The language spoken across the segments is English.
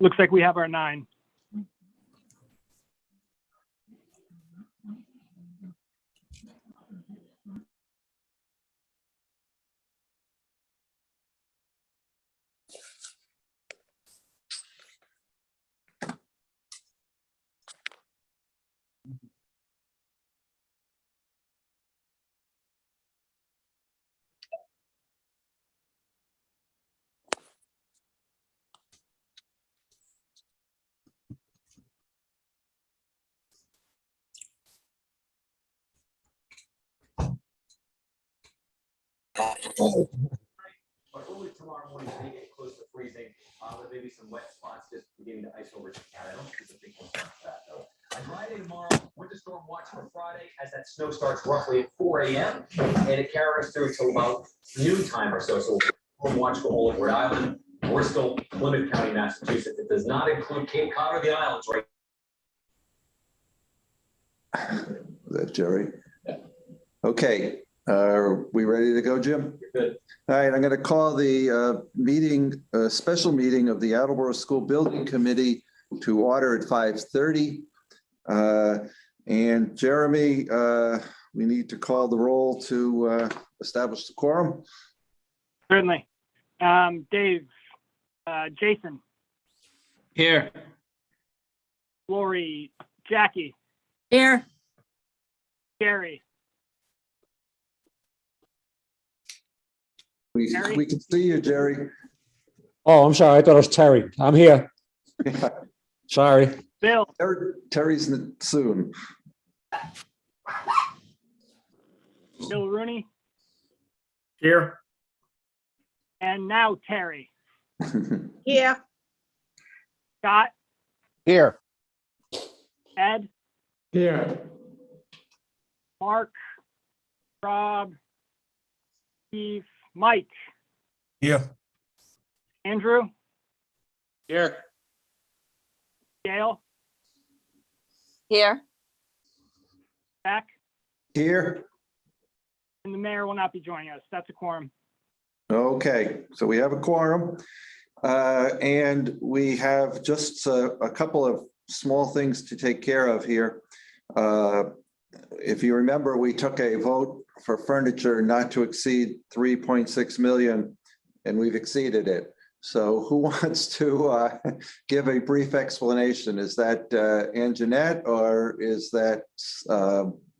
Looks like we have our 9. But early tomorrow morning, they get close to freezing. There may be some wet spots just beginning to ice over. I don't think it's a big concern for that, though. On Friday tomorrow, winter storm watch for Friday as that snow starts roughly at 4 a.m. and it carries through till about noontime or so. So we'll watch for all of Rhode Island. We're still Plymouth County, Massachusetts. It does not include Cape Cod or the islands, right? Is that Jerry? Yeah. Okay. Are we ready to go, Jim? Good. All right, I'm going to call the special meeting of the Attleboro School Building Committee to order at 5:30. And Jeremy, we need to call the roll to establish the quorum. Certainly. Dave, Jason. Here. Lori, Jackie. Here. Gary. We can see you, Jerry. Oh, I'm sorry. I thought it was Terry. I'm here. Yeah. Sorry. Bill. Terry's soon. Bill Rooney. Here. And now Terry. Here. Scott. Here. Ed. Here. Mark. Rob. Steve. Mike. Here. Andrew. Here. Gale. Here. Zach. Here. And the mayor will not be joining us. That's a quorum. Okay, so we have a quorum. And we have just a couple of small things to take care of here. If you remember, we took a vote for furniture not to exceed 3.6 million, and we've exceeded it. So who wants to give a brief explanation? Is that Anjanette, or is that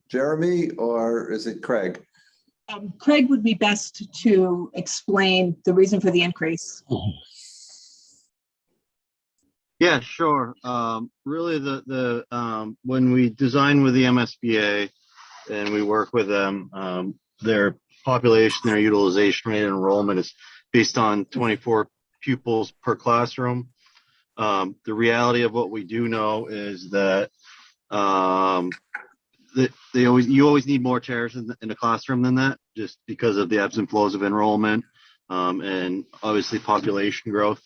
Jeremy, or is it Craig? Craig would be best to explain the reason for the increase. Yeah, sure. Really, when we design with the MSBA and we work with them, their population, their utilization rate, enrollment is based on 24 pupils per classroom. The reality of what we do know is that you always need more chairs in the classroom than that, just because of the ebbs and flows of enrollment and obviously population growth.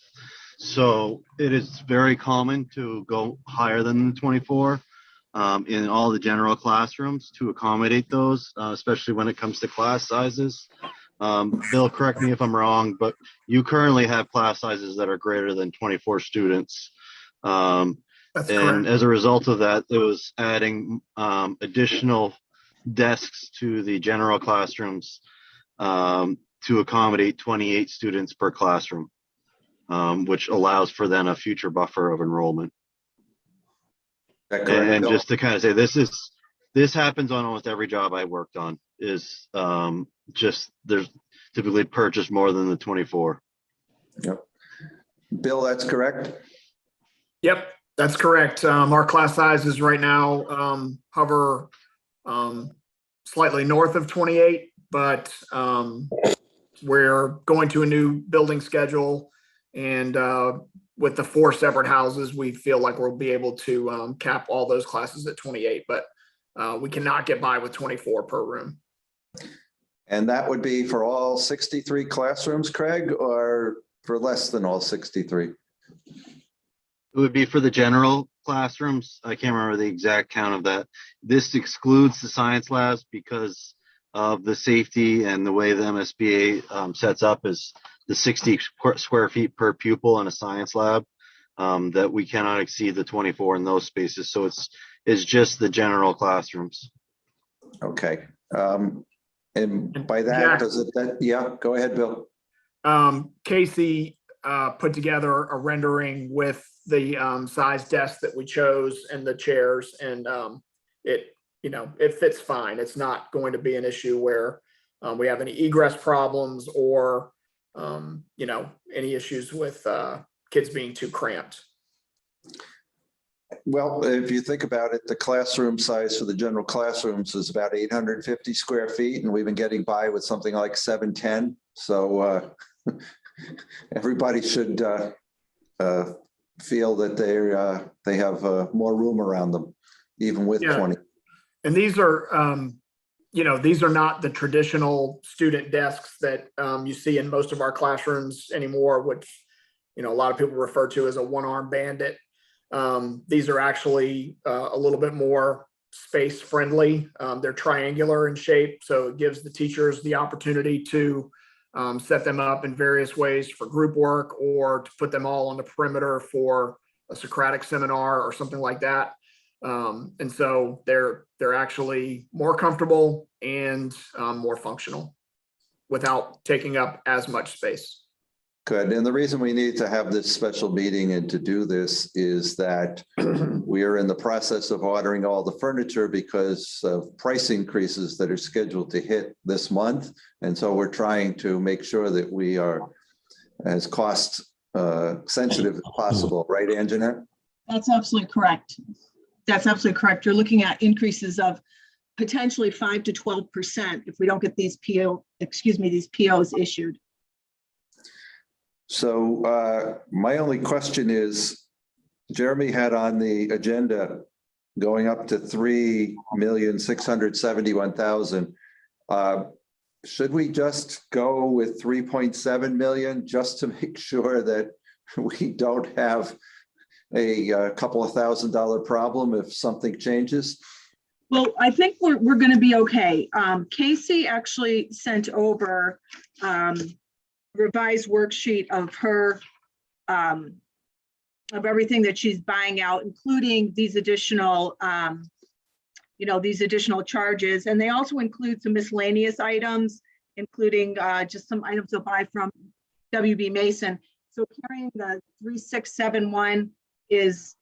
So it is very common to go higher than the 24 in all the general classrooms to accommodate those, especially when it comes to class sizes. Bill, correct me if I'm wrong, but you currently have class sizes that are greater than 24 students. That's correct. As a result of that, it was adding additional desks to the general classrooms to accommodate 28 students per classroom, which allows for then a future buffer of enrollment. And just to kind of say, this happens on almost every job I worked on, is just there's typically purchased more than the 24. Yep. Bill, that's correct? Yep, that's correct. Our class sizes right now hover slightly north of 28, but we're going to a new building schedule, and with the 4 separate houses, we feel like we'll be able to cap all those classes at 28, but we cannot get by with 24 per room. And that would be for all 63 classrooms, Craig, or for less than all 63? It would be for the general classrooms. I can't remember the exact count of that. This excludes the science labs because of the safety and the way the MSBA sets up is the 60 square feet per pupil in a science lab, that we cannot exceed the 24 in those spaces. So it's just the general classrooms. Okay. And by that, Jack. does it, yeah, go ahead, Bill. Casey put together a rendering with the size desk that we chose and the chairs, and it fits fine. It's not going to be an issue where we have any egress problems or any issues with kids being too cramped. Well, if you think about it, the classroom size for the general classrooms is about 850 square feet, and we've been getting by with something like 710. So everybody should feel that they have more room around them, even with 20. And these are, these are not the traditional student desks that you see in most of our classrooms anymore, which, a lot of people refer to as a one-arm bandit. These are actually a little bit more space friendly. They're triangular in shape, so it gives the teachers the opportunity to set them up in various ways for group work or to put them all on the perimeter for a Socratic seminar or something like that. And so they're actually more comfortable and more functional without taking up as much space. Good. And the reason we need to have this special meeting and to do this is that we are in the process of ordering all the furniture because of price increases that are scheduled to hit this month. And so we're trying to make sure that we are as cost sensitive as possible. Right, Anjanette? That's absolutely correct. That's absolutely correct. You're looking at increases of potentially 5 to 12% if we don't get these POs issued. So my only question is, Jeremy had on the agenda going up to 3,671,000. Should we just go with 3.7 million just to make sure that we don't have a couple of $1,000 problem if something changes? Well, I think we're going to be okay. Casey actually sent over revised worksheet of her of everything that she's buying out, including these additional these additional charges. And they also include some miscellaneous items, including just some items to buy from WB Mason. So carrying the 3671 is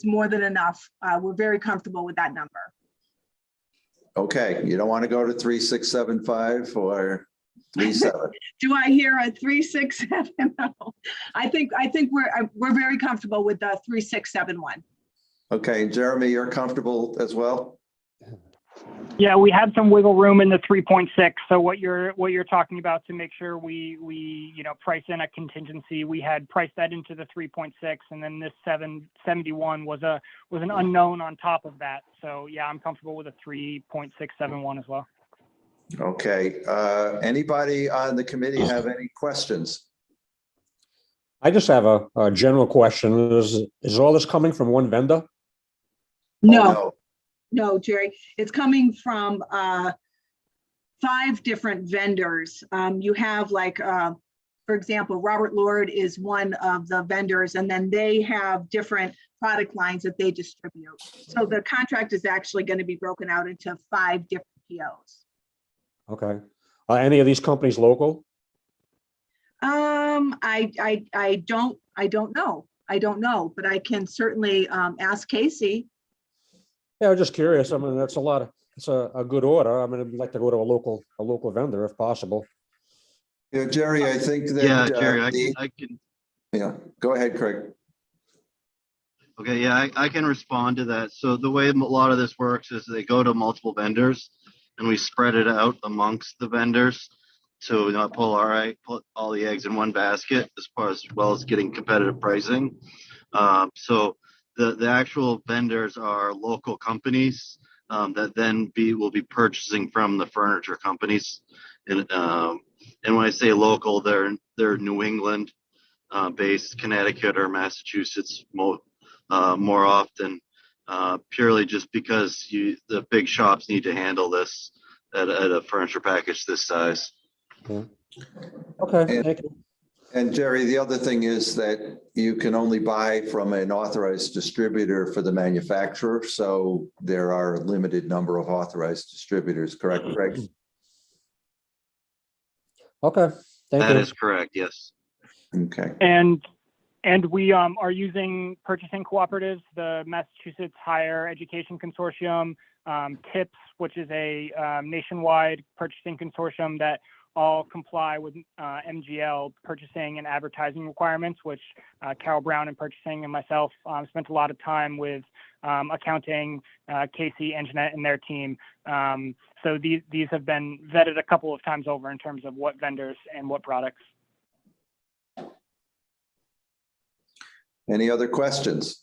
more than enough. We're very comfortable with that number. Okay, you don't want to go to 3675 or 37? Do I hear a 367? No. I think we're very comfortable with the 3671. Okay, Jeremy, you're comfortable as well? Yeah, we had some wiggle room in the 3.6. So what you're talking about to make sure we price in a contingency, we had priced that into the 3.6, and then this 771 was an unknown on top of that. So yeah, I'm comfortable with a 3.671 as well. Okay. Anybody on the committee have any questions? I just have a general question. Is all this coming from one vendor? No. No, Jerry, it's coming from 5 different vendors. You have for example, Robert Lord is one of the vendors, and then they have different product lines that they distribute. So the contract is actually going to be broken out into 5 different POs. Okay. Are any of these companies local? I don't know, but I can certainly ask Casey. Yeah, I'm just curious. I mean, it's a good order. I mean, I'd like to go to a local vendor if possible. Yeah, Jerry, I think that. Yeah, Jerry, I can. Yeah, go ahead, Craig. Okay, yeah, I can respond to that. So the way a lot of this works is they go to multiple vendors and we spread it out amongst the vendors. So we not put all the eggs in one basket as well as getting competitive pricing. So the actual vendors are local companies that then will be purchasing from the furniture companies. And when I say local, they're New England. based Connecticut or Massachusetts more often, purely just because the big shops need to handle this at a furniture package this size. Yeah. Okay, And- thank you. And Jerry, the other thing is that you can only buy from an authorized distributor for the manufacturer. So there are a limited number of authorized distributors, correct, Craig? Okay, thank That you. is correct, yes. Okay. And we are using purchasing cooperatives, the Massachusetts Higher Education Consortium, TIPS, which is a nationwide purchasing consortium that all comply with MGL purchasing and advertising requirements, which Carol Brown in purchasing and myself spent a lot of time with accounting, Casey, Anjanette, and their team. So these have been vetted a couple of times over in terms of what vendors and what products. Any other questions?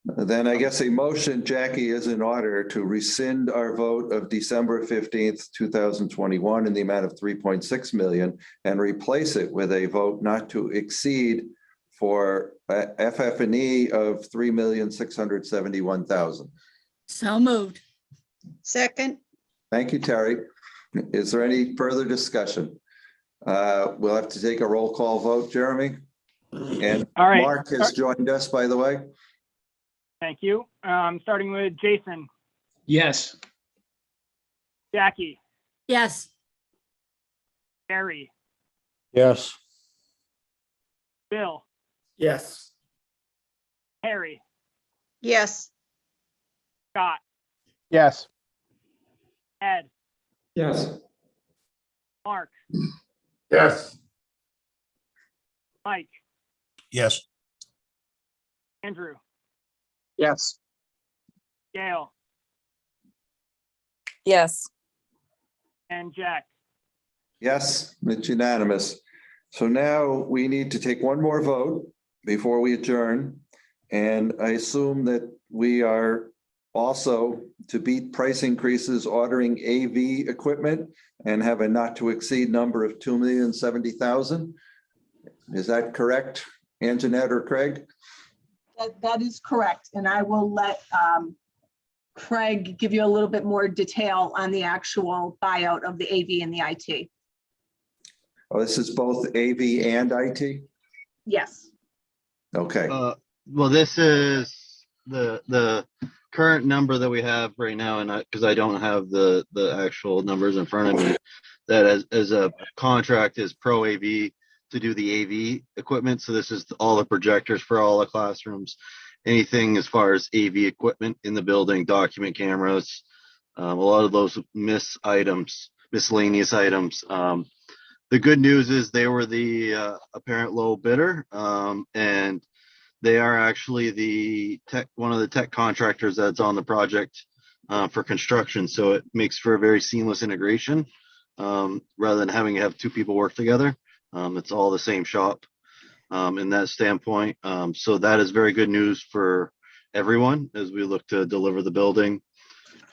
Then I guess a motion, Jackie, is in order to rescind our vote of December 15th, 2021 in the amount of 3.6 million and replace it with a vote not to exceed for FF&E of 3,671,000. So moved. Second, Thank you, Terry. Is there any further discussion? We'll have to take a roll call vote, Jeremy. And All right. Mark has joined us, by the way. Thank you. Starting with Jason, Yes. Jackie, Yes. Barry, Yes, Bill, Yes. Harry, yes. Scott, Yes. Ed, Yes. Mark, Yes. Mike, Yes. Andrew, Yes. Gale, Yes. and Jack. Yes, it's unanimous. So now we need to take one more vote before we adjourn. And I assume that we are also to beat price increases, ordering AV equipment and have a not to exceed number of 2,070,000. Is that correct, Anjanette or Craig? That is correct. And I will let Craig give you a little bit more detail on the actual buyout of the AV and the IT. Oh, this is both AV and IT? Yes. Okay, Well, this is the current number that we have right now, and because I don't have the actual numbers in front of me, that as a contract is Pro AV to do the AV equipment. So this is all the projectors for all the classrooms, anything as far as AV equipment in the building, document cameras, a lot of those miscellaneous items. The good news is they were the apparent low bidder, and they are actually one of the tech contractors that's on the project for construction. So it makes for a very seamless integration rather than having to have two people work together. It's all the same shop in that standpoint. So that is very good news for everyone as we look to deliver the building.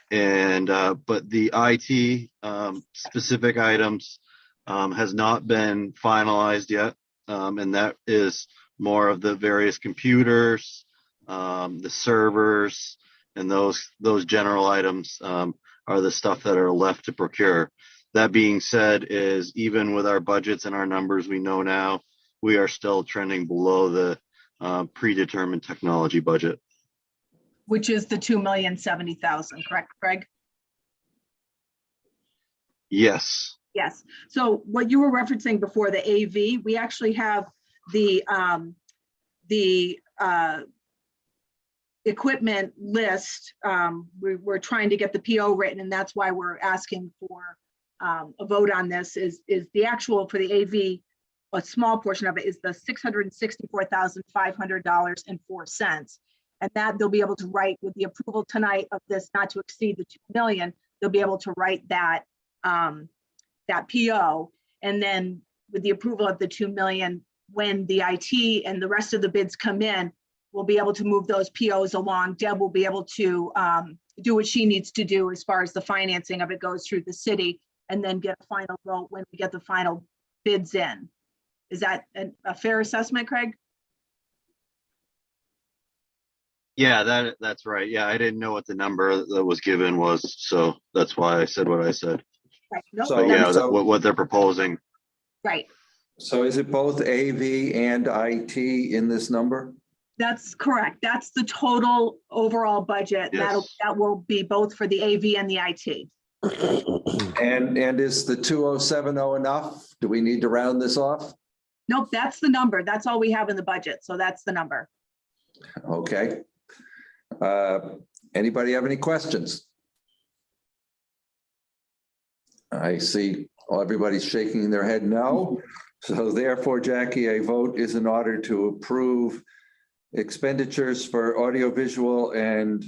And but the IT specific items has not been finalized yet. And that is more of the various computers, the servers, and those general items are the stuff that are left to procure. That being said, is even with our budgets and our numbers we know now, we are still trending below the predetermined technology budget. Which is the 2,070,000, correct, Craig? Yes. Yes. So what you were referencing before, the AV, we actually have the equipment list. We're trying to get the PO written, and that's why we're asking for a vote on this. Is the actual for the AV, a small portion of it is the $664,500.04, and that they'll be able to write with the approval tonight of this not to exceed the 2 million. They'll be able to write that that PO, and then with the approval of the 2 million, when the IT and the rest of the bids come in, we'll be able to move those POs along. Deb will be able to do what she needs to do as far as the financing of it goes through the city, and then get a final vote when we get the final bids in. Is that a fair assessment, Craig? Yeah, that's right. Yeah, I didn't know what the number that was given was, so that's why I said what I said. Right. Nope, So, But yeah, that's- what they're proposing. Right. So is it both AV and IT in this number? That's correct. That's the total overall budget. Yes. That will be both for the AV and the IT. And is the 2070 enough? Do we need to round this off? Nope, that's the number. That's all we have in the budget. So that's the number. Okay. Anybody have any questions? I see everybody's shaking their head no. So therefore, Jackie, a vote is in order to approve expenditures for audiovisual and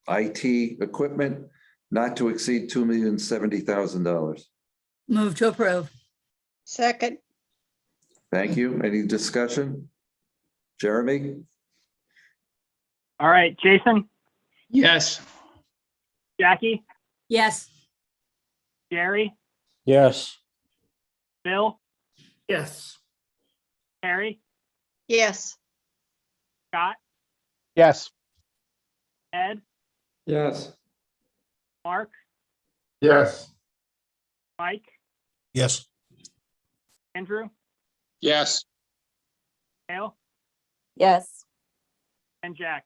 IT equipment not to exceed $2,070,000. Move to approve. second, Thank you. Any discussion? Jeremy? All right, Jason, Yes. Jackie, Yes. Jerry, Yes. Bill, Yes. Harry, yes, Scott, Yes. Ed, Yes. Mark, Yes. Mike, Yes. Andrew, Yes. Gale, Yes. and Jack.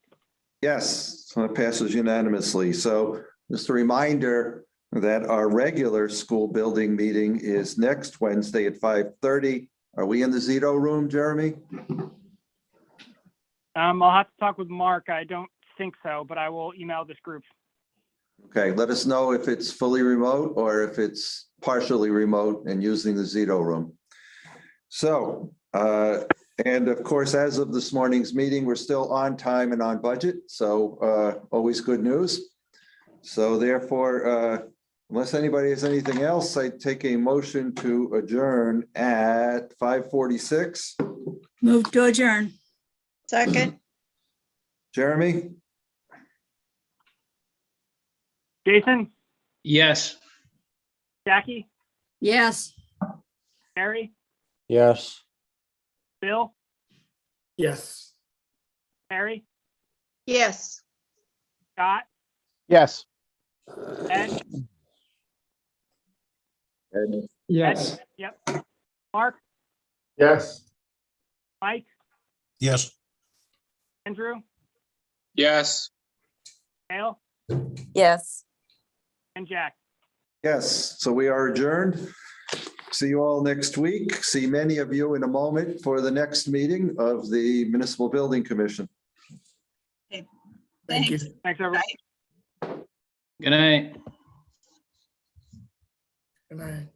Yes, so it passes unanimously. So just a reminder that our regular school building meeting is next Wednesday at 5:30. Are we in the Zito room, Jeremy? I'll have to talk with Mark. I don't think so, but I will email this group. Okay, let us know if it's fully remote or if it's partially remote and using the Zito room. So, and of course, as of this morning's meeting, we're still on time and on budget. So always good news. So therefore, unless anybody has anything else, I take a motion to adjourn at 5:46. Move to adjourn. second, Jeremy? Jason, Yes. Jackie, Yes. Harry, Yes. Bill, Yes. Harry, yes. Scott, Yes. Ed, Yes. yep, Mark, Yes. Mike, Yes. Andrew, Yes. Gale, Yes. and Jack. Yes, so we are adjourned. See you all next week. See many of you in a moment for the next meeting of the Municipal Building Commission. Thank you. Thanks. Thanks, everyone. Good night. Good night.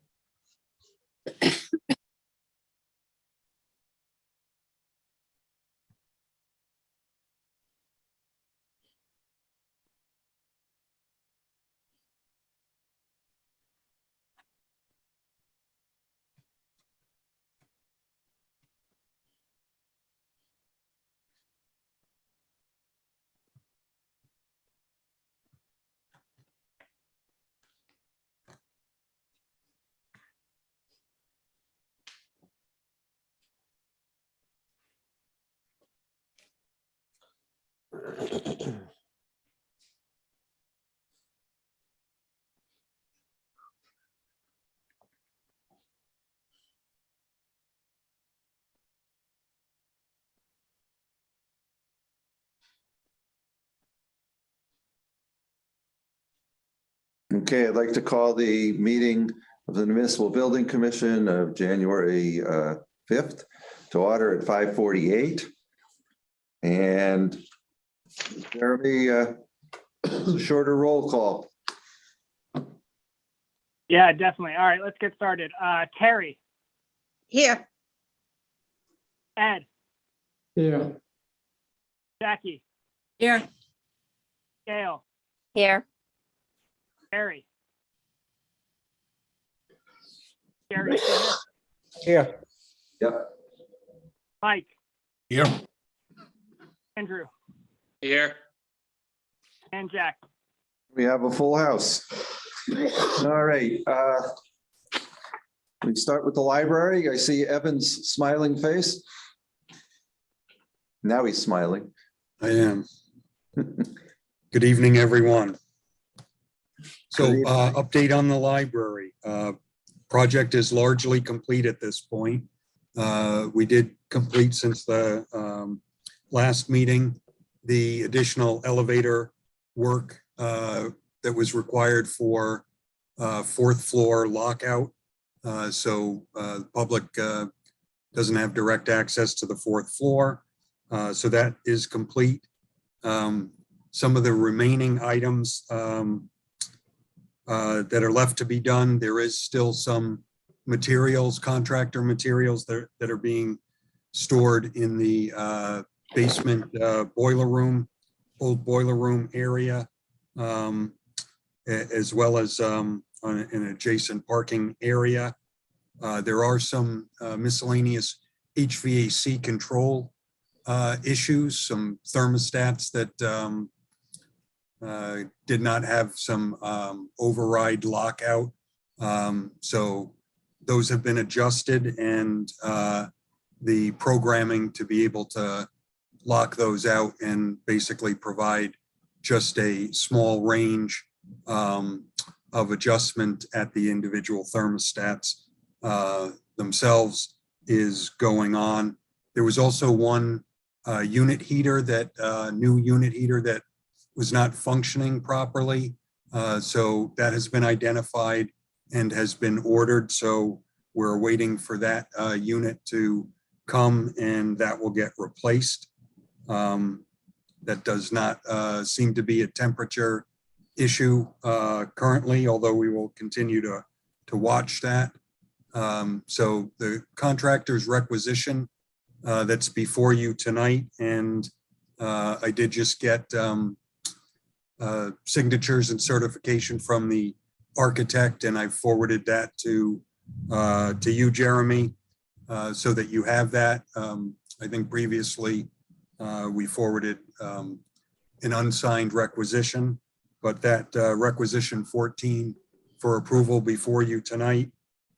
Okay, I'd like to call the meeting of the Municipal Building Commission of January 5th to order at 5:48. And Jeremy, a shorter roll call. Yeah, definitely. All right, let's get started. Terry, Here, Ed, Yeah. Jackie, Here. Gale, Here. Harry. Gary, Smith, Here. Yep. Mike, Here. Andrew, Here. and Jack. We have a full house. All right. We start with the library. I see Evan's smiling face. Now he's smiling. I am. Good evening, everyone. So Good evening. update on the library. Project is largely complete at this point. We did complete since the last meeting, the additional elevator work that was required for fourth floor lockout. So the public doesn't have direct access to the fourth floor. So that is complete. Some of the remaining items that are left to be done, there is still some materials, contractor materials that are being stored in the basement boiler room, old boiler room area, as well as on an adjacent parking area. There are some miscellaneous HVAC control issues, some thermostats that did not have some override lockout. So those have been adjusted, and the programming to be able to lock those out and basically provide just a small range of adjustment at the individual thermostats themselves is going on. There was also one unit heater new unit heater that was not functioning properly. So that has been identified and has been ordered. So we're waiting for that unit to come, and that will get replaced. That does not seem to be a temperature issue currently, although we will continue to watch that. So the contractor's requisition that's before you tonight, and I did just get signatures and certification from the architect, and I forwarded that to you, Jeremy, so that you have that. I think previously we forwarded an unsigned requisition, but that requisition 14 for approval before you tonight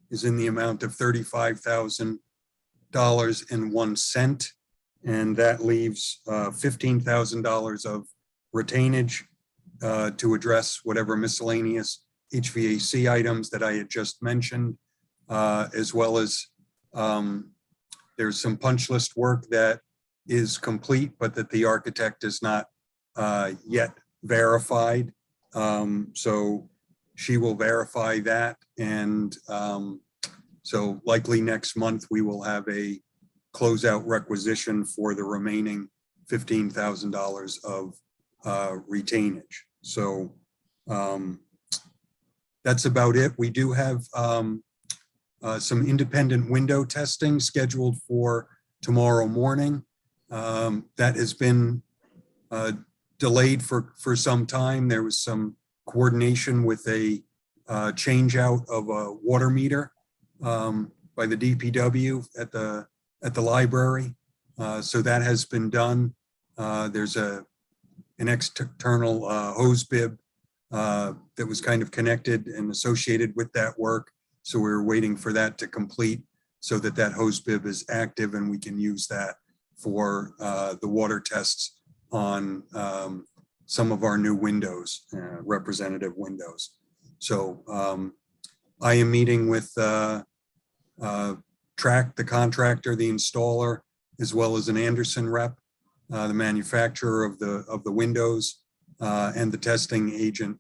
is in the amount of $35,000.01, and that leaves $15,000 of retainage to address whatever miscellaneous HVAC items that I had just mentioned, as well as there's some punch list work that is complete, but that the architect is not yet verified. So she will verify that. And so likely next month, we will have a closeout requisition for the remaining $15,000 of retainage. So that's about it. We do have some independent window testing scheduled for tomorrow morning. That has been delayed for some time. There was some coordination with a change out of a water meter by the DPW at the library. So that has been done. There's an external hose bib that was kind of connected and associated with that work. So we're waiting for that to complete so that that hose bib is active and we can use that for the water tests on some of our new windows, representative windows. So I am meeting with Track, the contractor, the installer, as well as an Anderson rep, the manufacturer of the windows, and the testing agent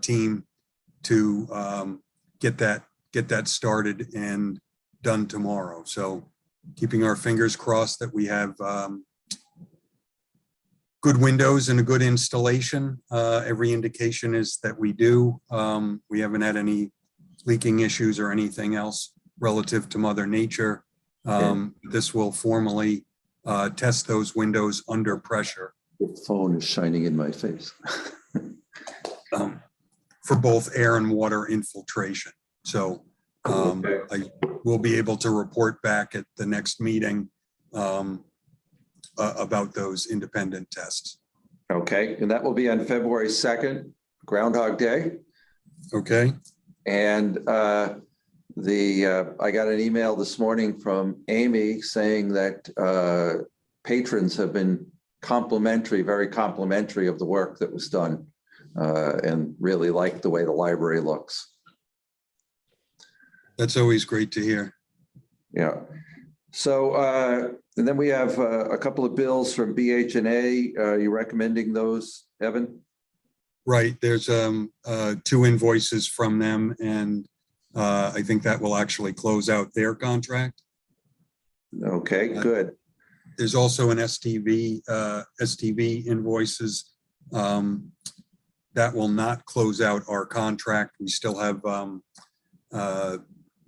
team to get that started and done tomorrow. So keeping our fingers crossed that we have good windows and a good installation. Every indication is that we do. We haven't had any leaking issues or anything else relative to Mother Nature. This will formally test those windows under pressure. The phone is shining in my face. For both air and water infiltration. So I will be able to report back at the next meeting about those independent tests. Okay, and that will be on February 2nd, Groundhog Day. Okay. And I got an email this morning from Amy saying that patrons have been very complimentary of the work that was done and really like the way the library looks. That's always great to hear. Yeah. So and then we have a couple of bills from BH&A. Are you recommending those, Evan? Right, there's 2 invoices from them, and I think that will actually close out their contract. Okay, good. There's also an STV invoices that will not close out our contract. We still have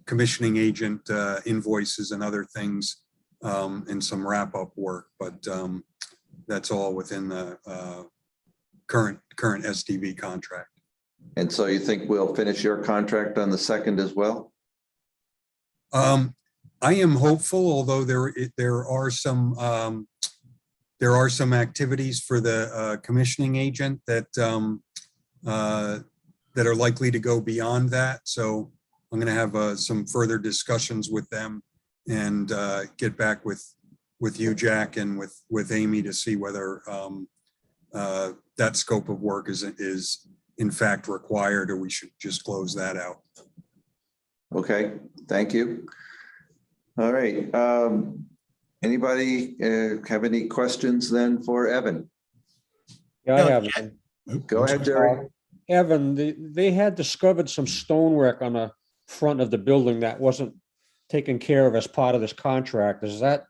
commissioning agent invoices and other things and some wrap-up work, but that's all within the current STV contract. And so you think we'll finish your contract on the 2nd as well? I am hopeful, although there are some activities for the commissioning agent that that are likely to go beyond that. So I'm going to have some further discussions with them and get back with you, Jack, and with Amy to see whether that scope of work is in fact required, or we should just close that out. Okay, thank you. All right. Anybody have any questions then for Evan? Yeah, I have one. Go ahead, Jerry. Evan, they had discovered some stonework on the front of the building that wasn't taken care of as part of this contract. Is that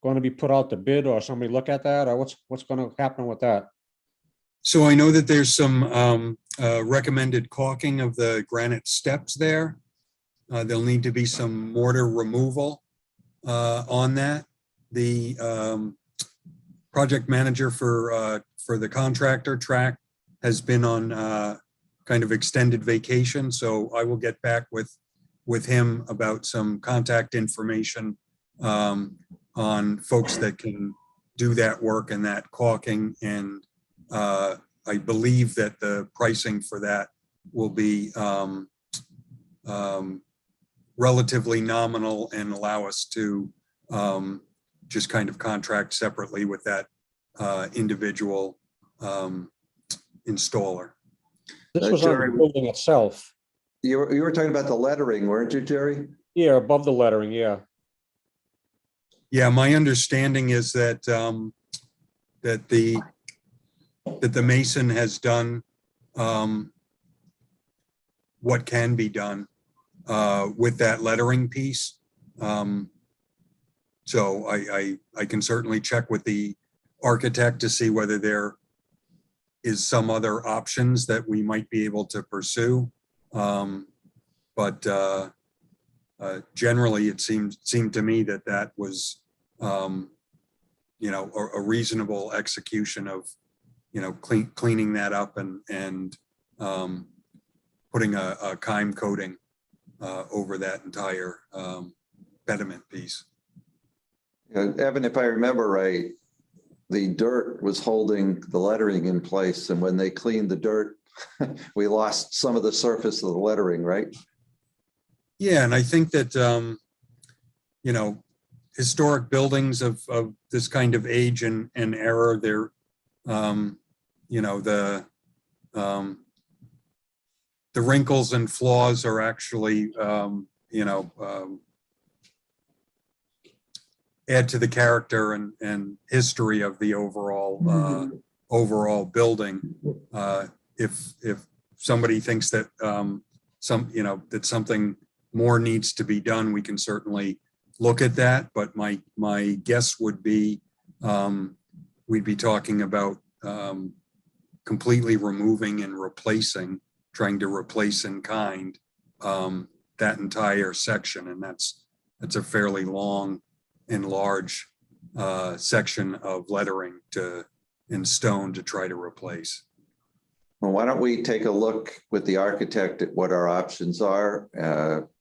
going to be put out to bid, or somebody look at that, or what's going to happen with that? So I know that there's some recommended caulking of the granite steps there. There'll need to be some mortar removal on that. The project manager for the contractor track has been on kind of extended vacation, so I will get back with him about some contact information on folks that can do that work and that caulking. And I believe that the pricing for that will be relatively nominal and allow us to just kind of contract separately with that individual installer. This was on the building itself. You were talking about the lettering, weren't you, Jerry? Yeah, above the lettering, yeah. Yeah, my understanding is that that the mason has done what can be done with that lettering piece. So I can certainly check with the architect to see whether there is some other options that we might be able to pursue. But generally, it seemed to me that was, you know, a reasonable execution of, you know, cleaning that up and putting a Kime coating over that entire pediment piece. Evan, if I remember right, the dirt was holding the lettering in place, and when they cleaned the dirt, we lost some of the surface of the lettering, right? Yeah, and I think that, you know, historic buildings of this kind of age and era, they're, you know, the wrinkles and flaws are actually, you know, add to the character and history of the overall overall building. If somebody thinks that you know, that something more needs to be done, we can certainly look at that. But my guess would be we'd be talking about completely removing and replacing, trying to replace in kind that entire section, and that's a fairly long and large section of lettering in stone to try to replace. Well, why don't we take a look with the architect at what our options are,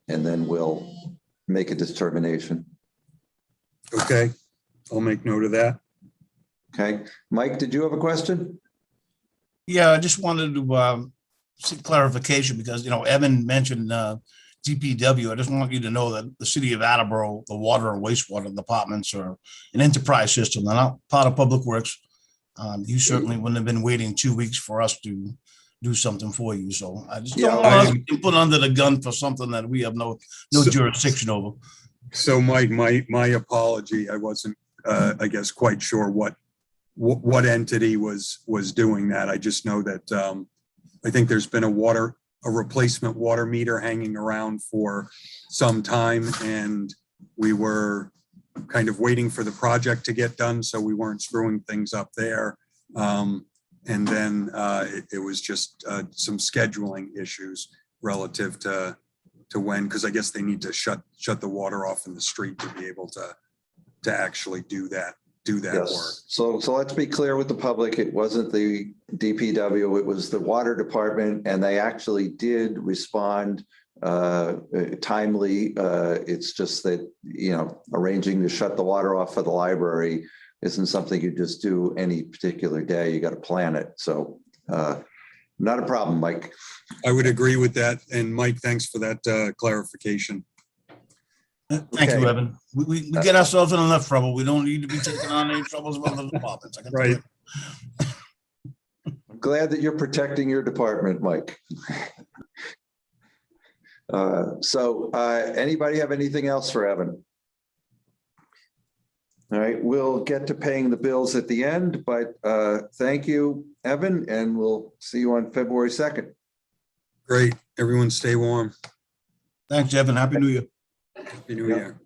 and then we'll make a determination. Okay, I'll make note of that. Okay, Mike, did you have a question? Yeah, I just wanted to seek clarification because, Evan mentioned DPW. I just want you to know that the city of Attleboro, the water and wastewater departments are an enterprise system. They're not part of Public Works. You certainly wouldn't have been waiting 2 weeks for us to do something for you. So I just don't want us to be put under the gun for something that we have no jurisdiction over. So Mike, my apology. I wasn't, I guess, quite sure what entity was doing that. I just know that I think there's been a replacement water meter hanging around for some time, and we were kind of waiting for the project to get done, so we weren't screwing things up there. And then it was just some scheduling issues relative to when, because I guess they need to shut the water off in the street to be able to actually do that work. So let's be clear with the public. It wasn't the DPW, it was the water department, and they actually did respond timely. It's just that, arranging to shut the water off for the library isn't something you just do any particular day. You got to plan it. So not a problem, Mike. I would agree with that. And Mike, thanks for that clarification. Thank you, Evan. We get ourselves in enough trouble. We don't need to be taking on any troubles with other departments. Right. I'm glad that you're protecting your department, Mike. So anybody have anything else for Evan? All right, we'll get to paying the bills at the end, but thank you, Evan, and we'll see you on February 2nd. Great. Everyone stay warm. Thanks, Evan. Happy New Year. Happy New Year.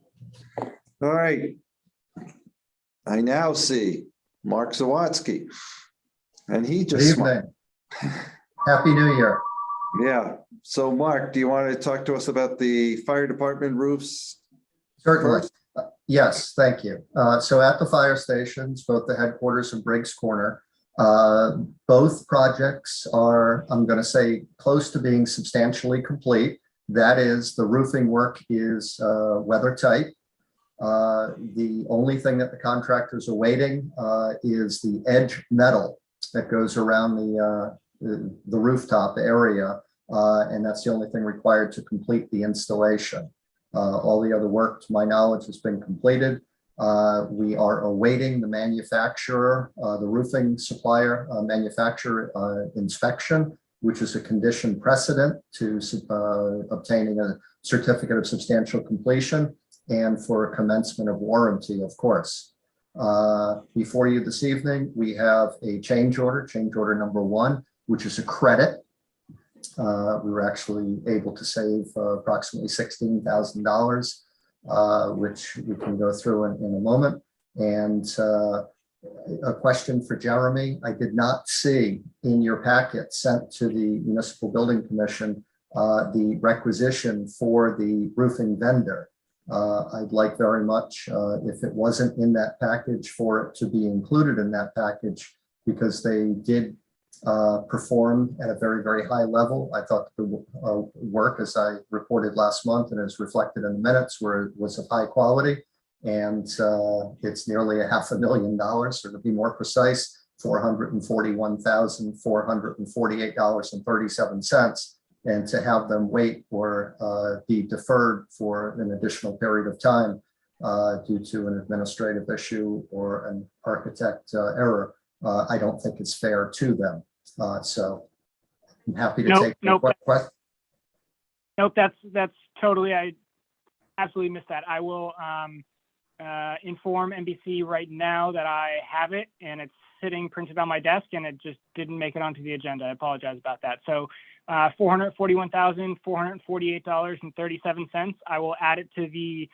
All right. I now see Mark Zawatsky, and he just Good evening. Happy New Year. Yeah. So Mark, do you want to talk to us about the fire department roofs? Certainly. Yes, thank you. So at the fire stations, both the headquarters and Briggs Corner, both projects are, I'm going to say, close to being substantially complete. That is, the roofing work is weather tight. The only thing that the contractors are waiting is the edge metal that goes around the rooftop area. And that's the only thing required to complete the installation. All the other work, to my knowledge, has been completed. We are awaiting the manufacturer, the roofing supplier manufacturer inspection, which is a condition precedent to obtaining a certificate of substantial completion and for a commencement of warranty, of course. Before you this evening, we have a change order number 1, which is a credit. We were actually able to save approximately $16,000, which we can go through in a moment. And a question for Jeremy. I did not see in your packet sent to the Municipal Building Commission the requisition for the roofing vendor. I'd like very much, if it wasn't in that package, for it to be included in that package, because they did perform at a very, very high level. I thought the work, as I reported last month and is reflected in the minutes, was of high quality. And it's nearly $500,000, or to be more precise, $441,448.37. And to have them wait or be deferred for an additional period of time due to an administrative issue or an architect error, I don't think it's fair to them. So I'm happy to take the question. Nope, that's totally, I absolutely missed that. I will inform MBC right now that I have it, and it's sitting printed on my desk, and it just didn't make it onto the agenda. I apologize about that. So $441,448.37. I will add it to the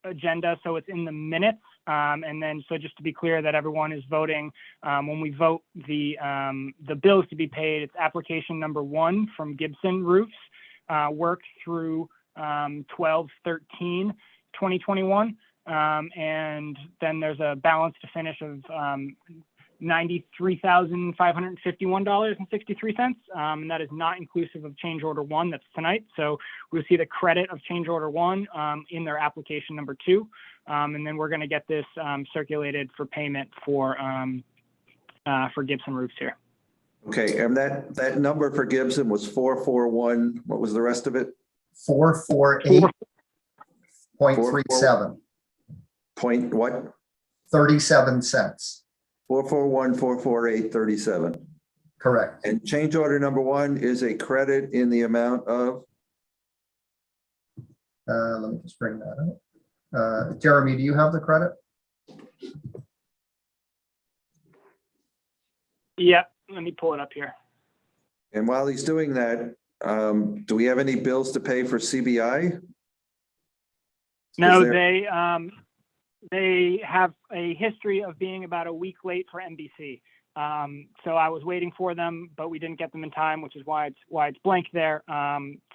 agenda so it's in the minutes. And then, so just to be clear that everyone is voting, when we vote the bills to be paid, it's application number 1 from Gibson Roofs, work through 12/13/2021. And then there's a balance to finish of $93,551.63. And that is not inclusive of change order 1 that's tonight. So we'll see the credit of change order 1 in their application number 2. And then we're going to get this circulated for payment for Gibson Roofs here. Okay, and that number for Gibson was 441, what was the rest of it? 448.37, Point what? 37 cents. 441, 448.37. Correct. And change order number 1 is a credit in the amount of, Let me just bring that up. Jeremy, do you have the credit? Yep, let me pull it up here. and while he's doing that, do we have any bills to pay for CBI? No, there- they have a history of being about a week late for MBC. So I was waiting for them, but we didn't get them in time, which is why it's blank there.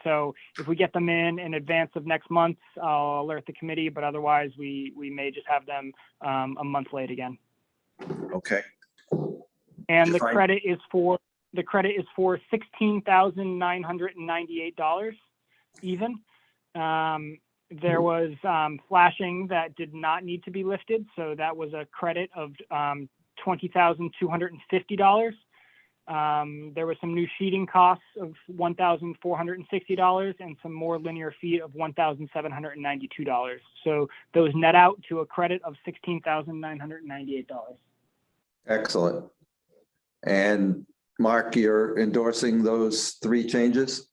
So if we get them in advance of next month, I'll alert the committee, but otherwise we may just have them a month late again. Okay, And the Fine. credit is for $16,998 even. There was flashing that did not need to be lifted, so that was a credit of $20,250. There was some new sheeting costs of $1,460 and some more linear feet of $1,792. So those net out to a credit of $16,998. excellent. And Mark, you're endorsing those 3 changes?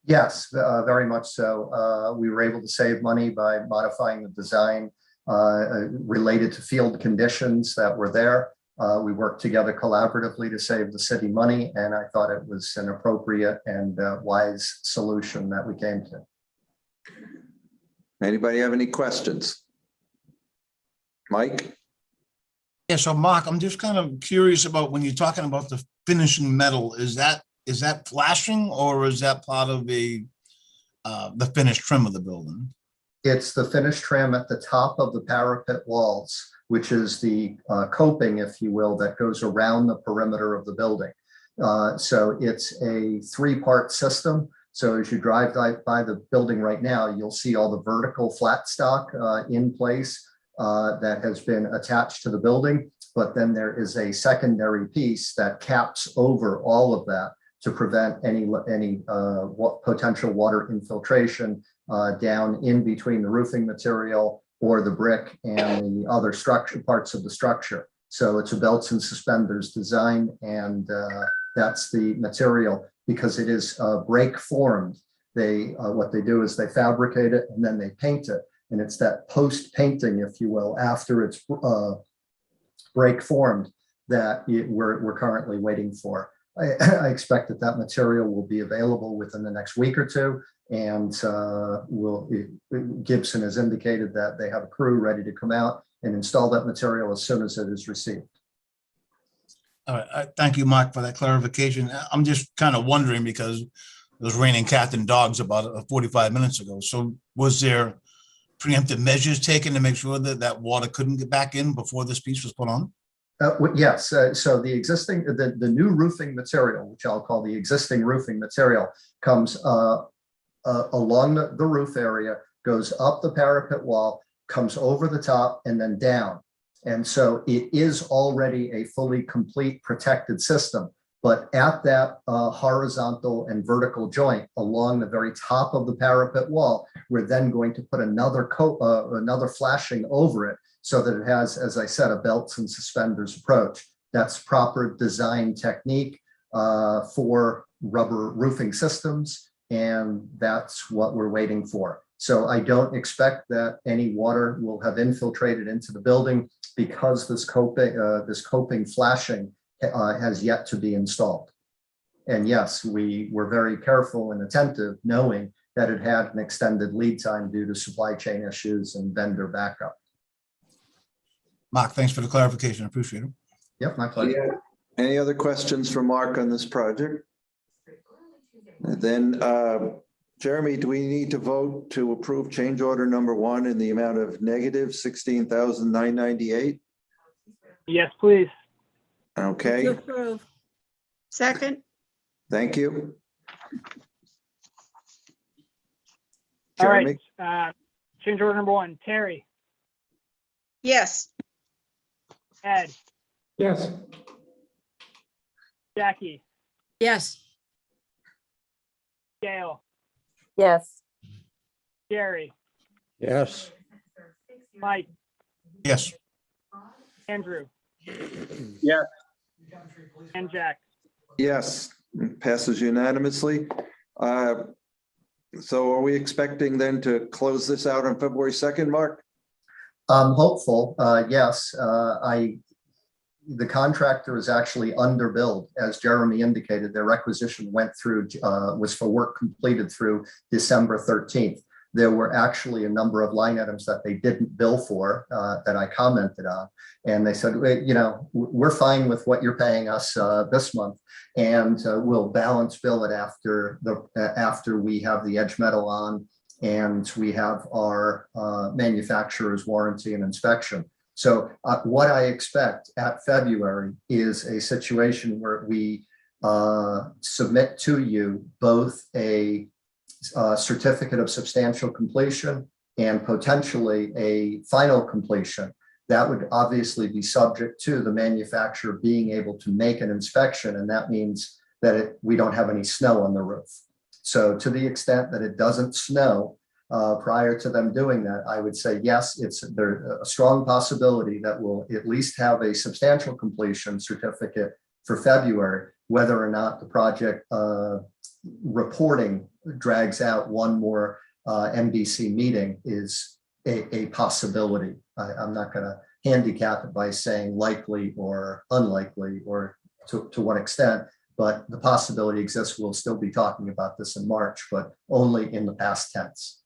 Yes, very much so. We were able to save money by modifying the design related to field conditions that were there. We worked together collaboratively to save the city money, and I thought it was an appropriate and wise solution that we came to. Anybody have any questions? Mike? Yeah, so Mark, I'm just kind of curious about when you're talking about the finishing metal, is that flashing or is that part of the finished trim of the building? It's the finished trim at the top of the parapet walls, which is the coping, if you will, that goes around the perimeter of the building. So it's a 3-part system. So as you drive by the building right now, you'll see all the vertical flat stock in place that has been attached to the building. But then there is a secondary piece that caps over all of that to prevent any potential water infiltration down in between the roofing material or the brick and the other structure parts of the structure. So it's a belts and suspenders design, and that's the material because it is break formed. What they do is they fabricate it and then they paint it, and it's that post painting, if you will, after it's break formed that we're currently waiting for. I expect that material will be available within the next week or two, and Gibson has indicated that they have a crew ready to come out and install that material as soon as it is received. All right, thank you, Mark, for that clarification. I'm just kind of wondering because it was raining cats and dogs about 45 minutes ago. So was there preemptive measures taken to make sure that that water couldn't get back in before this piece was put on? Yes, so the new roofing material, which I'll call the existing roofing material, comes along the roof area, goes up the parapet wall, comes over the top and then down. And so it is already a fully complete protected system. But at that horizontal and vertical joint along the very top of the parapet wall, we're then going to put another flashing over it so that it has, as I said, a belts and suspenders approach. That's proper design technique for rubber roofing systems, and that's what we're waiting for. So I don't expect that any water will have infiltrated into the building because this coping flashing has yet to be installed. And yes, we were very careful and attentive, knowing that it had an extended lead time due to supply chain issues and vendor backup. Mark, thanks for the clarification. I appreciate it. Yep, my pleasure. Yeah. Any other questions for Mark on this project? And then, Jeremy, do we need to vote to approve change order number 1 in the amount of negative $16,998? Yes, please. Okay, Approve. Second, thank you. All right. Jeremy? Change order number 1, Terry, yes. Ed, Yes. Jackie, Yes. Gail, Yes. Jerry, Yes. Mike, Yes. Andrew, Yes. and Jack. Yes, passes unanimously. So are we expecting then to close this out on February 2nd, Mark? I'm hopeful, yes. The contractor is actually underbilled, as Jeremy indicated. Their requisition went through, was for work completed through December 13th. There were actually a number of line items that they didn't bill for that I commented on. And they said, you know, we're fine with what you're paying us this month, and we'll balance bill it after we have the edge metal on and we have our manufacturer's warranty and inspection. So what I expect at February is a situation where we submit to you both a certificate of substantial completion and potentially a final completion. That would obviously be subject to the manufacturer being able to make an inspection, and that means that we don't have any snow on the roof. So to the extent that it doesn't snow prior to them doing that, I would say yes, there's a strong possibility that we'll at least have a substantial completion certificate for February. Whether or not the project reporting drags out one more MBC meeting is a possibility. I'm not going to handicap it by saying likely or unlikely or to what extent, but the possibility exists. We'll still be talking about this in March, but only in the past tense.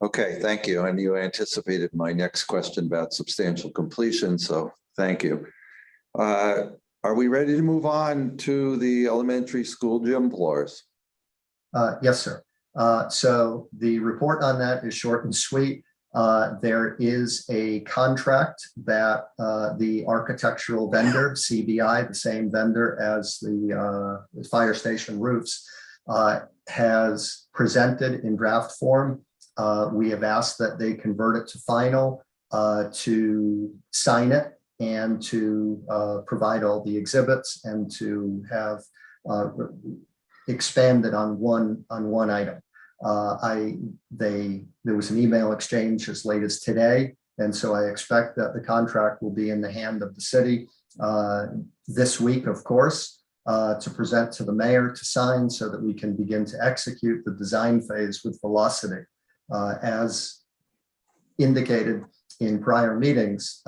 Okay, thank you. And you anticipated my next question about substantial completion, so thank you. Are we ready to move on to the elementary school gym floors? Yes, sir. So the report on that is short and sweet. There is a contract that the architectural vendor, CBI, the same vendor as the fire station roofs, has presented in draft form. We have asked that they convert it to final, to sign it, and to provide all the exhibits and to have expanded on one item. There was an email exchange as late as today, and so I expect that the contract will be in the hand of the city this week, of course, to present to the mayor to sign so that we can begin to execute the design phase with velocity. As indicated in prior meetings,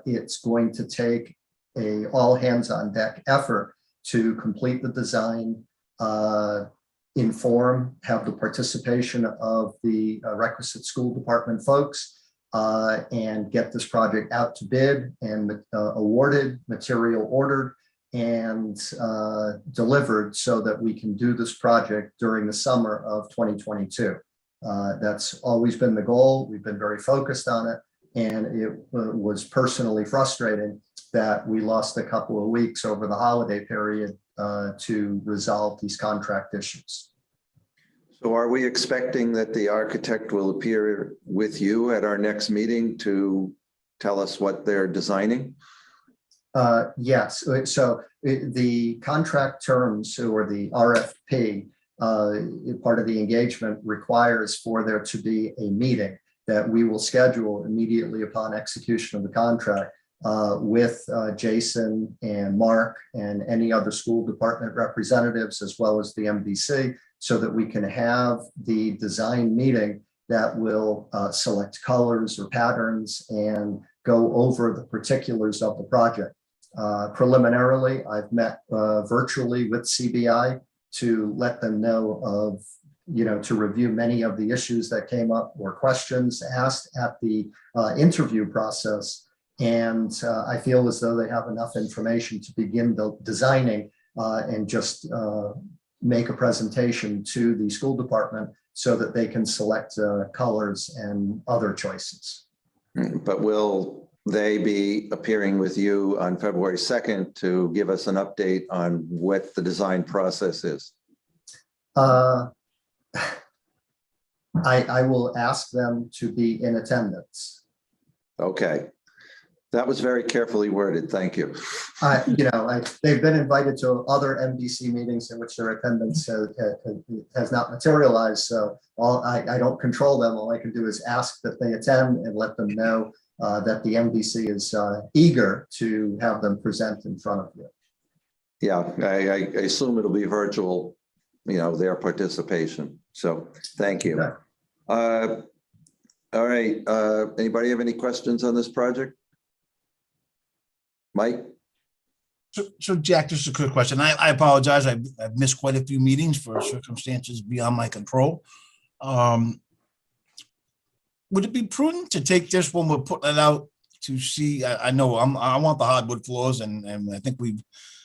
it's going to take a all hands on deck effort to complete the design, inform, have the participation of the requisite school department folks, and get this project out to bid and awarded, material ordered, and delivered so that we can do this project during the summer of 2022. That's always been the goal. We've been very focused on it, and it was personally frustrating that we lost a couple of weeks over the holiday period to resolve these contract issues. So are we expecting that the architect will appear with you at our next meeting to tell us what they're designing? Yes. So the contract terms, or the RFP, part of the engagement requires for there to be a meeting that we will schedule immediately upon execution of the contract with Jason and Mark and any other school department representatives, as well as the MBC, so that we can have the design meeting that will select colors or patterns and go over the particulars of the project. Preliminarily, I've met virtually with CBI to let them know of, to review many of the issues that came up or questions asked at the interview process. And I feel as though they have enough information to begin designing and just make a presentation to the school department so that they can select colors and other choices. But will they be appearing with you on February 2nd to give us an update on what the design process is? I will ask them to be in attendance. Okay. That was very carefully worded. Thank you. They've been invited to other MBC meetings in which their attendance has not materialized. So I don't control them. All I can do is ask that they attend and let them know that the MBC is eager to have them present in front of you. Yeah, I assume it'll be virtual, their participation. So thank you. Okay. All right. Anybody have any questions on this project? Mike? So Jack, just a quick question. I apologize. I've missed quite a few meetings for circumstances beyond my control. Would it be prudent to take this when we're putting it out to see? I know I want the hardwood floors, and I think we've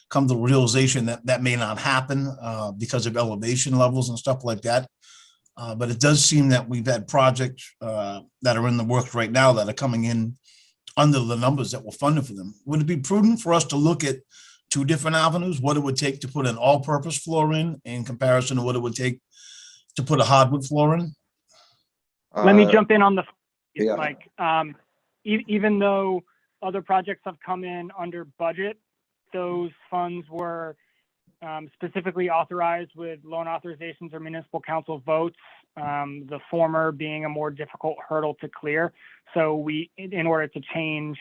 come to the realization that that may not happen because of elevation levels and stuff like that. But it does seem that we've had projects that are in the works right now that are coming in under the numbers that were funded for them. Would it be prudent for us to look at two different avenues, what it would take to put an all-purpose floor in comparison to what it would take to put a hardwood floor in? Let me jump in on the, yeah. Mike. Even though other projects have come in under budget, those funds were specifically authorized with loan authorizations or municipal council votes, the former being a more difficult hurdle to clear. So in order to change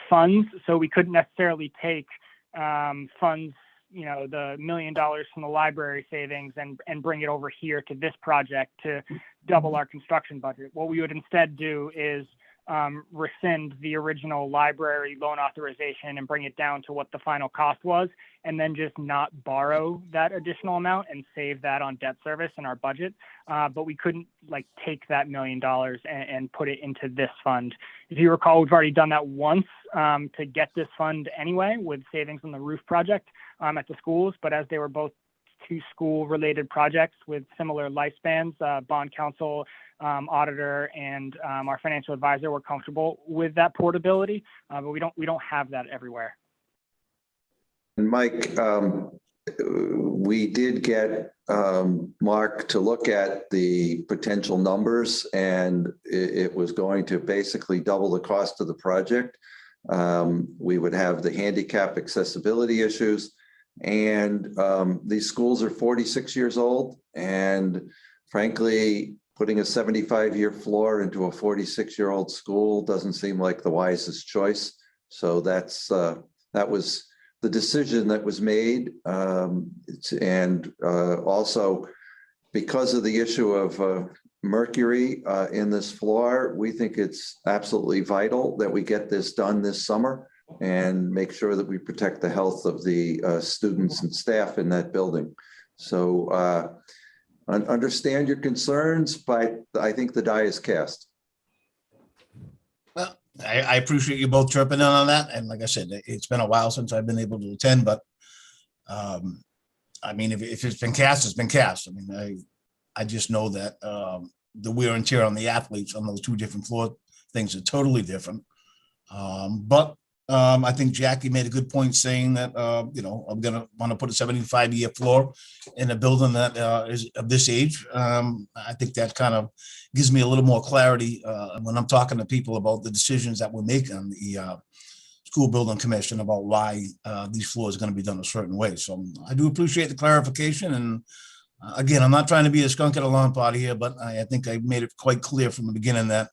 funds, so we couldn't necessarily take funds, the $1 million from the library savings and bring it over here to this project to double our construction budget. What we would instead do is rescind the original library loan authorization and bring it down to what the final cost was, and then just not borrow that additional amount and save that on debt service in our budget. But we couldn't take that $1 million and put it into this fund. If you recall, we've already done that once to get this fund anyway with savings on the roof project at the schools. But as they were both two school related projects with similar lifespans, bond counsel, auditor, and our financial advisor were comfortable with that portability, but we don't have that everywhere. And Mike, we did get Mark to look at the potential numbers, and it was going to basically double the cost of the project. We would have the handicap accessibility issues, and these schools are 46 years old, and frankly, putting a 75-year floor into a 46-year-old school doesn't seem like the wisest choice. So that was the decision that was made. And also, because of the issue of mercury in this floor, we think it's absolutely vital that we get this done this summer and make sure that we protect the health of the students and staff in that building. So understand your concerns, but I think the die is cast. Well, I appreciate you both chirping in on that. And like I said, it's been a while since I've been able to attend, but I mean, if it's been cast, it's been cast. I mean, I just know that the wear and tear on the athletes on those two different floor things are totally different. But I think Jackie made a good point saying that, I'm going to want to put a 75-year floor in a building that is of this age. I think that kind of gives me a little more clarity when I'm talking to people about the decisions that we're making on the school building commission about why these floors are going to be done a certain way. So I do appreciate the clarification. And again, I'm not trying to be a skunk at a lawn party here, but I think I made it quite clear from the beginning that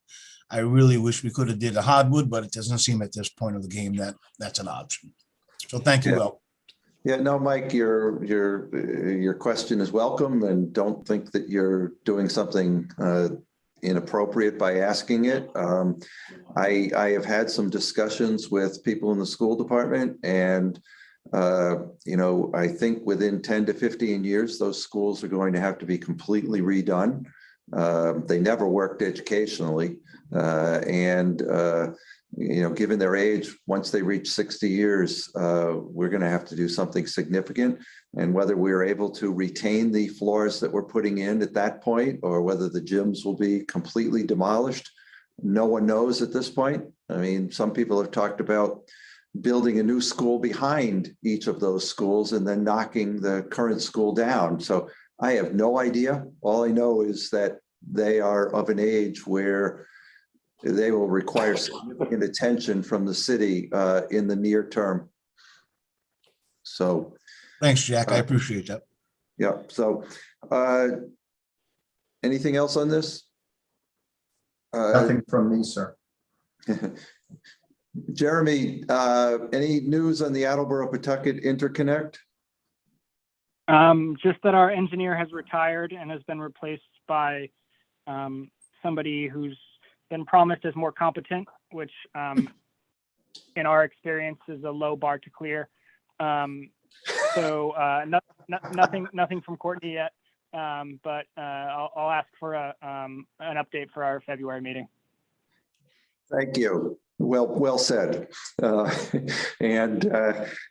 I really wish we could have did a hardwood, but it doesn't seem at this point of the game that that's an option. So thank you, Will. Yeah, no, Mike, your question is welcome, and don't think that you're doing something inappropriate by asking it. I have had some discussions with people in the school department, and I think within 10 to 15 years, those schools are going to have to be completely redone. They never worked educationally. Given their age, once they reach 60 years, we're going to have to do something significant. And whether we're able to retain the floors that we're putting in at that point, or whether the gyms will be completely demolished, no one knows at this point. I mean, some people have talked about building a new school behind each of those schools and then knocking the current school down. So I have no idea. All I know is that they are of an age where they will require significant attention from the city in the near term. So, Thanks, Jack. I appreciate that. yeah, so anything else on this? Nothing from me, sir. Jeremy, any news on the Attleboro Pawtucket interconnect? Just that our engineer has retired and has been replaced by somebody who's been promised as more competent, which in our experience is a low bar to clear. So nothing from Courtney yet, but I'll ask for an update for our February meeting. Thank you. Well said. And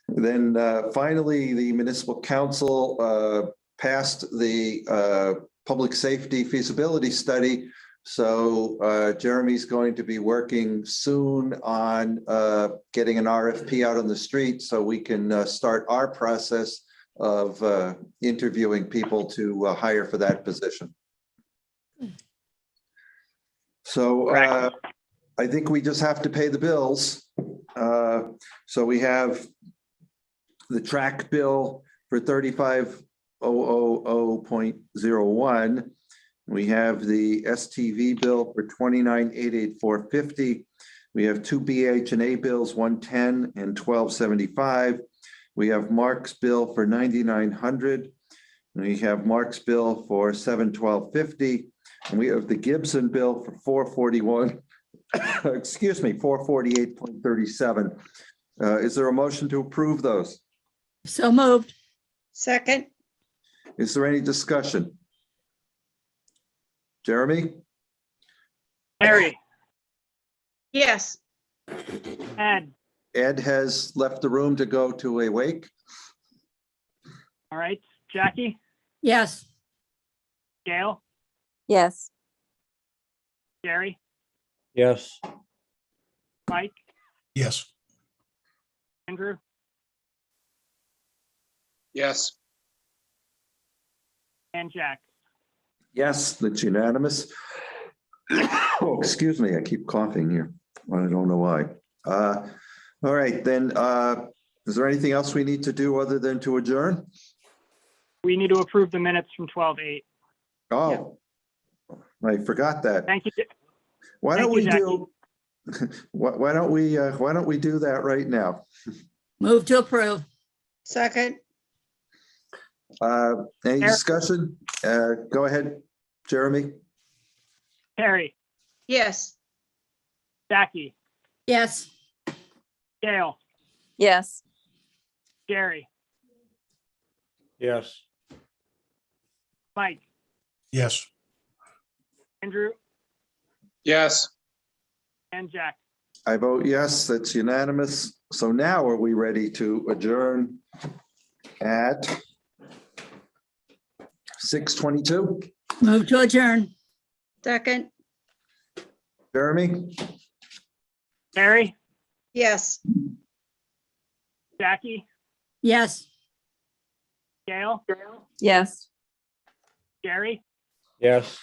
then finally, the municipal council passed the public safety feasibility study. So Jeremy's going to be working soon on getting an RFP out on the street so we can start our process of interviewing people to hire for that position. So I think we just have to pay the bills. So we have the track bill for 35,000.01. We have the STV bill for 29,884.50. We have two BH&A bills, 110 and 1275. We have Mark's bill for 9,900. We have Mark's bill for 712.50. And we have the Gibson bill for 441. Excuse me, 448.37. Is there a motion to approve those? So moved. Second. Is there any discussion? Jeremy? Harry, Yes. Ed, Ed has left the room to go to a wake. all right. Jackie, Yes. Gale, Yes. Jerry, Yes. Mike, Yes. Andrew, Yes. and Jack. Yes, that's unanimous. Oh, excuse me, I keep coughing here. I don't know why. All right, then, is there anything else we need to do other than to adjourn? We need to approve the minutes from 12/8. Oh, I forgot that. Thank you. Why don't Thank you, we do, why don't we do that right now? Move to approve. Second. Any discussion? Go ahead, Jeremy. Harry, Yes. Jackie, Yes. Gale, Yes. Jerry, Yes. Mike, Yes. Andrew, Yes. and Jack. I vote yes, that's unanimous. So now are we ready to adjourn at 6:22? Move to adjourn. Second. Jeremy? Harry, Yes. Jackie, Yes. Gale, Yes. Jerry, Yes.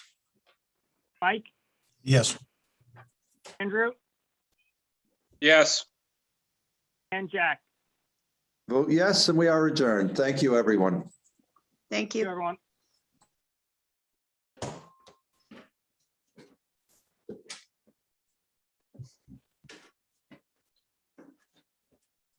Mike, Yes. Andrew, Yes. and Jack. Vote yes, and we are adjourned. Thank you, everyone. Thank Thank you, you. everyone.